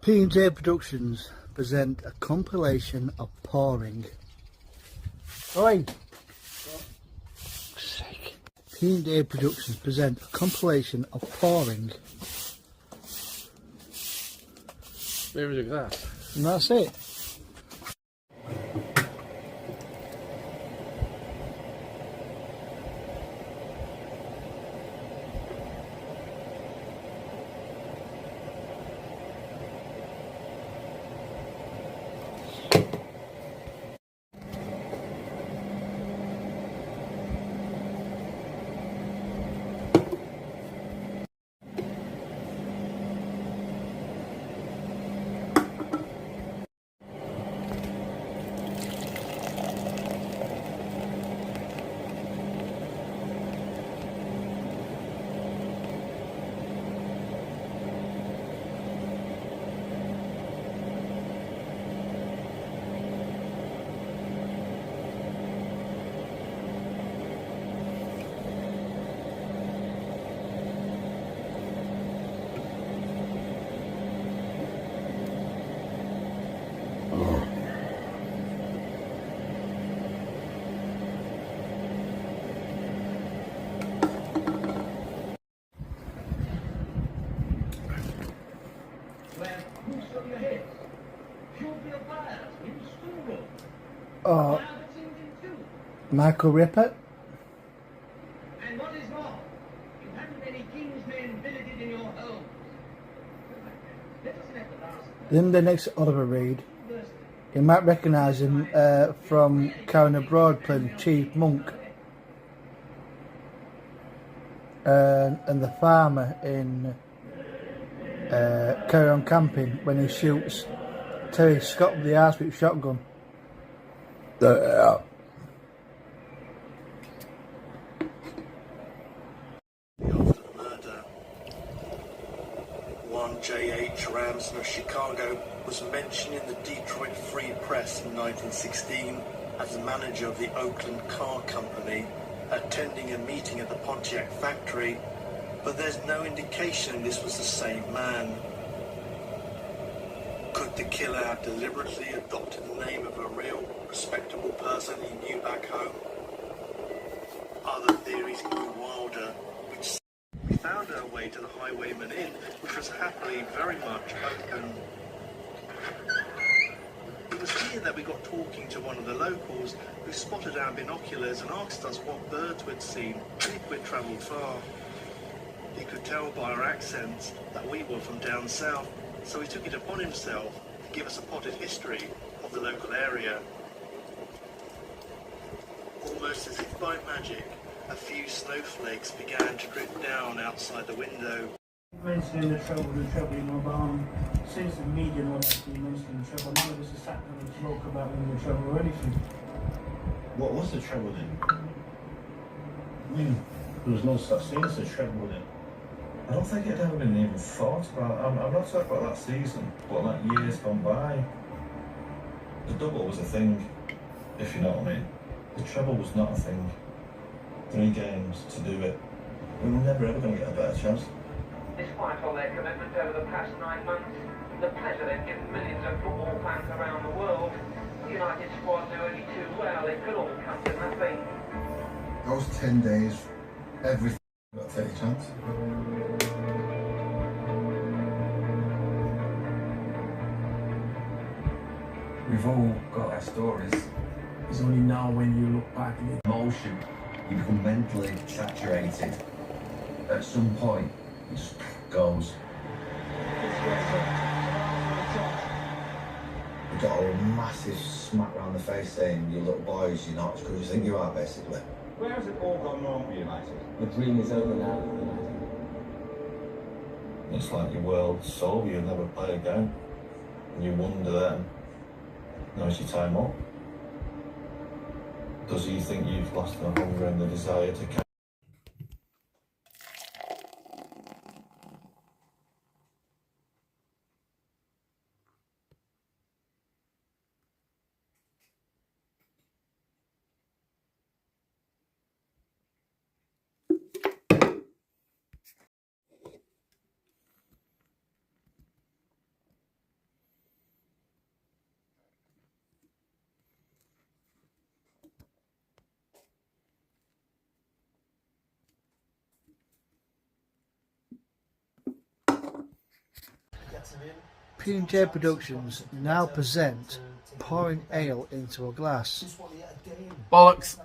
P&J Productions present a compilation of pouring. Oi! Sick. P&J Productions present a compilation of pouring. Maybe look at that. And that's it. Oh, Michael Rippert. And what is more, you haven't any king's men billeted in your home. Let us let the last Then the next Oliver Reed. You might recognise him from Karen Abroad playing Chief Monk. And the farmer in Carry On Camping when he shoots Terry Scott with the arse with shotgun. Of the murder. One J.H. Ramson of Chicago was mentioned in the Detroit Free Press in 1916 as the manager of the Oakland Car Company, attending a meeting at the Pontiac factory, but there's no indication this was the same man. Could the killer have deliberately adopted the name of a real, respectable person he knew back home? Other theories grew wilder, which we found our way to the Highwayman Inn, which was happily very much open. It was here that we got talking to one of the locals who spotted our binoculars and asked us what birds we'd seen if we'd travelled far. He could tell by our accents that we were from down south, so he took it upon himself to give us a potted history of the local area. Almost as if by magic, a few snowflakes began to drip down outside the window. Mentioning the trouble in my barn. Since the media know that you mentioning the trouble, none of us have sat down and spoke about the trouble or anything. What was the trouble then? I mean, there was no such thing as a trouble then. I don't think it had ever been even thought about. I'm not talking about that season, but like years gone by. The double was a thing, if you know what I mean. The treble was not a thing. 3 games to do it. We were never ever going to get a better chance. Despite all their commitment over the past 9 months, the pleasure they've given millions of football fans around the world, the United squad knew only too well it could all come to nothing. Those 10 days, everything got to take a chance. We've all got our stories. It's only now when you look back at it. Emotion, you become mentally saturated. At some point, it just goes. You got a massive smack round the face saying, you little boys, you're not as good as you think you are, basically. Where has it all gone wrong for United? The dream is over now. It's like your world's soul, you'll never play again. And you wonder then, now's your time up. Does he think you've lost the hunger and the desire to P&J Productions now present pouring ale into a glass. Bollocks.